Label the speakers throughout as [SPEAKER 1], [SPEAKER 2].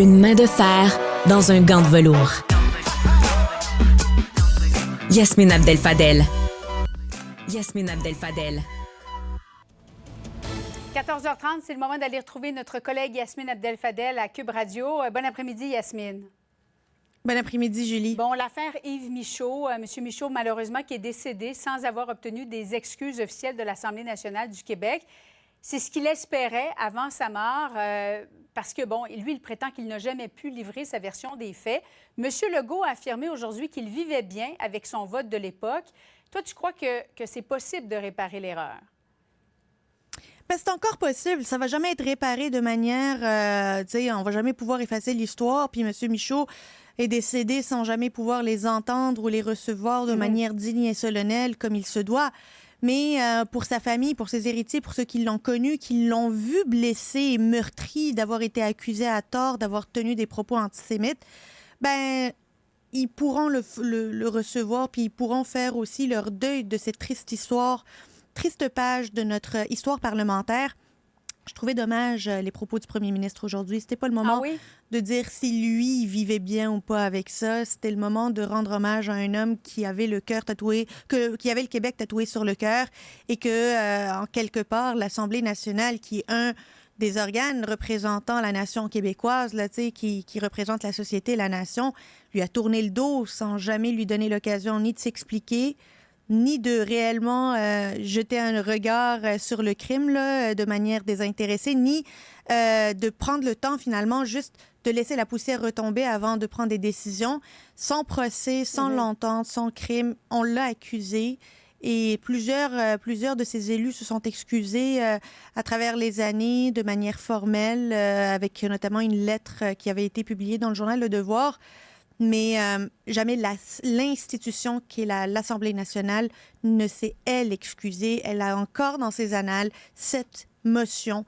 [SPEAKER 1] Une main de fer dans un gant de velours. Yasmine Abdel-Fadel. Yasmine Abdel-Fadel.
[SPEAKER 2] 14h30, c'est le moment d'aller retrouver notre collègue Yasmine Abdel-Fadel à Cube Radio. Bon après-midi, Yasmine.
[SPEAKER 3] Bon après-midi, Julie.
[SPEAKER 2] Bon, l'affaire Yves Michaud, M. Michaud, malheureusement, qui est décédé sans avoir obtenu des excuses officielles de l'Assemblée nationale du Québec. C'est ce qu'il espérait avant sa mort, parce que, bon, lui, il prétend qu'il n'a jamais pu livrer sa version des faits. M. Legault a affirmé aujourd'hui qu'il vivait bien avec son vote de l'époque. Toi, tu crois que c'est possible de réparer l'erreur?
[SPEAKER 3] Ben, c'est encore possible. Ça va jamais être réparé de manière... tu sais, on va jamais pouvoir effacer l'histoire. Puis M. Michaud est décédé sans jamais pouvoir les entendre ou les recevoir de manière digne et solennelle comme il se doit. Mais pour sa famille, pour ses héritiers, pour ceux qui l'ont connu, qui l'ont vu blessé et meurtri, d'avoir été accusé à tort, d'avoir tenu des propos antisémites, ben ils pourront le recevoir, puis ils pourront faire aussi leur deuil de cette triste histoire, triste page de notre histoire parlementaire. Je trouvais dommage les propos du premier ministre aujourd'hui. C'était pas le moment de dire si lui il vivait bien ou pas avec ça. C'était le moment de rendre hommage à un homme qui avait le cœur tatoué, qui avait le Québec tatoué sur le cœur, et que, en quelque part, l'Assemblée nationale, qui est un des organes représentant la nation québécoise, là, qui représente la société et la nation, lui a tourné le dos sans jamais lui donner l'occasion ni de s'expliquer, ni de réellement jeter un regard sur le crime là, de manière désintéressée, ni de prendre le temps finalement juste de laisser la poussière retomber avant de prendre des décisions. Sans procès, sans l'entente, sans crime, on l'a accusé. Et plusieurs de ces élus se sont excusés à travers les années de manière formelle, avec notamment une lettre qui avait été publiée dans le journal Le Devoir. Mais jamais l'institution qui est l'Assemblée nationale ne s'est, elle, excusée. Elle a encore dans ses annales cette motion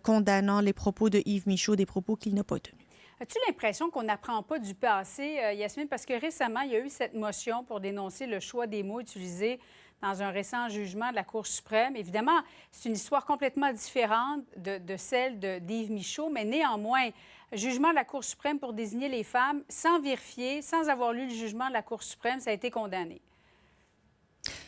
[SPEAKER 3] condamnant les propos de Yves Michaud, des propos qu'il n'a pas tenus.
[SPEAKER 2] As-tu l'impression qu'on n'apprend pas du passé, Yasmine? Parce que récemment, il y a eu cette motion pour dénoncer le choix des mots utilisés dans un récent jugement de la Cour suprême. Évidemment, c'est une histoire complètement différente de celle d'Yves Michaud, mais néanmoins, jugement de la Cour suprême pour désigner les femmes, sans vérifier, sans avoir lu le jugement de la Cour suprême, ça a été condamné.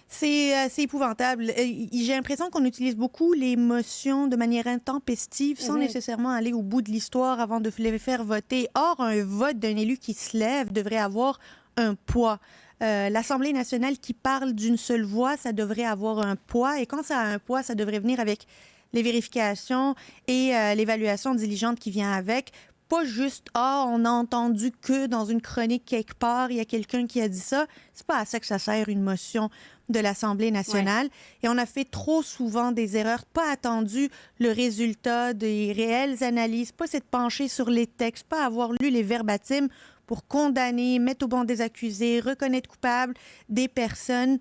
[SPEAKER 3] C'est épouvantable. J'ai l'impression qu'on utilise beaucoup les motions de manière intempestive sans nécessairement aller au bout de l'histoire avant de les faire voter. Or, un vote d'un élu qui se lève devrait avoir un poids. L'Assemblée nationale qui parle d'une seule voix, ça devrait avoir un poids. Et quand ça a un poids, ça devrait venir avec les vérifications et l'évaluation diligente qui vient avec. Pas juste, on a entendu que dans une chronique quelque part, il y a quelqu'un qui a dit ça. C'est pas à ça que ça sert une motion de l'Assemblée nationale. Et on a fait trop souvent des erreurs, pas attendu le résultat des réelles analyses, pas s'être penché sur les textes, pas avoir lu les verbatims pour condamner, mettre au banc des accusés, reconnaître coupables des personnes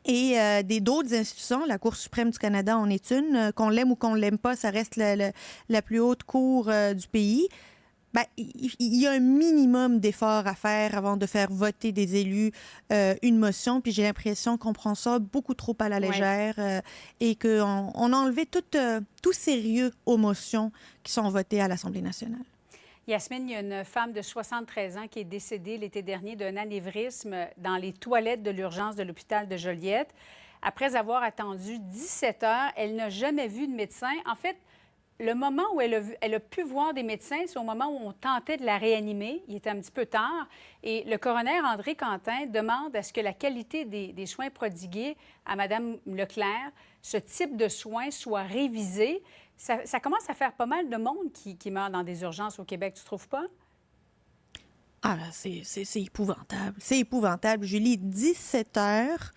[SPEAKER 3] et d'autres institutions. La Cour suprême du Canada en est une. Qu'on l'aime ou qu'on l'aime pas, ça reste la plus haute cour du pays. Ben, il y a un minimum d'efforts à faire avant de faire voter des élus une motion. Puis j'ai l'impression qu'on prend ça beaucoup trop à la légère et qu'on a enlevé tout sérieux aux motions qui sont votées à l'Assemblée nationale.
[SPEAKER 2] Yasmine, il y a une femme de 73 ans qui est décédée l'été dernier d'un anévrisme dans les toilettes de l'urgence de l'hôpital de Joliette. Après avoir attendu 17 heures, elle n'a jamais vu de médecin. En fait, le moment où elle a pu voir des médecins, c'est au moment où on tentait de la réanimer. Il était un petit peu tard. Et le coroner André Quentin demande à ce que la qualité des soins prodigués à Mme Leclerc, ce type de soins, soit révisé. Ça commence à faire pas mal de monde qui meurt dans des urgences au Québec, tu trouves pas?
[SPEAKER 3] Ah, c'est épouvantable. C'est épouvantable. Julie, 17 heures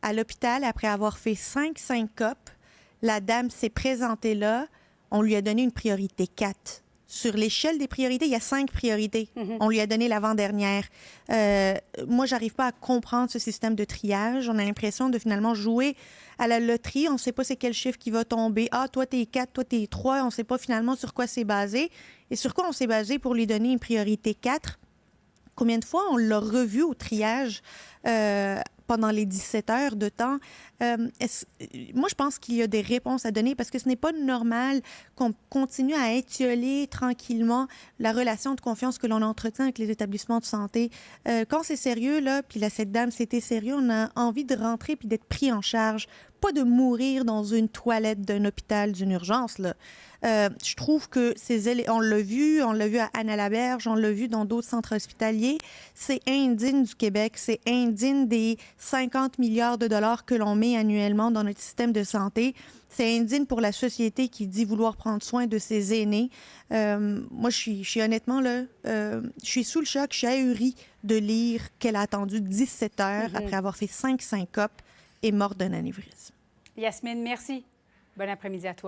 [SPEAKER 3] à l'hôpital après avoir fait 5 syncopes. La dame s'est présentée là. On lui a donné une priorité 4. Sur l'échelle des priorités, il y a 5 priorités. On lui a donné l'avant-dernière. Moi, j'arrive pas à comprendre ce système de triage. On a l'impression de finalement jouer à la loterie. On ne sait pas c'est quel chiffre qui va tomber. Ah, toi, t'es 4, toi, t'es 3. On ne sait pas finalement sur quoi c'est basé. Et sur quoi on s'est basé pour lui donner une priorité 4? Combien de fois on l'a revu au triage pendant les 17 heures de temps. Moi, je pense qu'il y a des réponses à donner parce que ce n'est pas normal qu'on continue à étioler tranquillement la relation de confiance que l'on entretient avec les établissements de santé. Quand c'est sérieux, là, puis là, cette dame, c'était sérieux, on a envie de rentrer puis d'être pris en charge, pas de mourir dans une toilette d'un hôpital, d'une urgence, là. Je trouve que on l'a vu à Anna-Laberge, on l'a vu dans d'autres centres hospitaliers. C'est indigne du Québec, c'est indigne des 50 milliards de dollars que l'on met annuellement dans notre système de santé. C'est indigne pour la société qui dit vouloir prendre soin de ses aînés. Moi, je suis honnêtement, là, je suis sous le choc, je suis ahurie de lire qu'elle a attendu 17 heures après avoir fait 5 syncopes et morte d'un anévrisme.
[SPEAKER 2] Yasmine, merci. Bon après-midi à toi.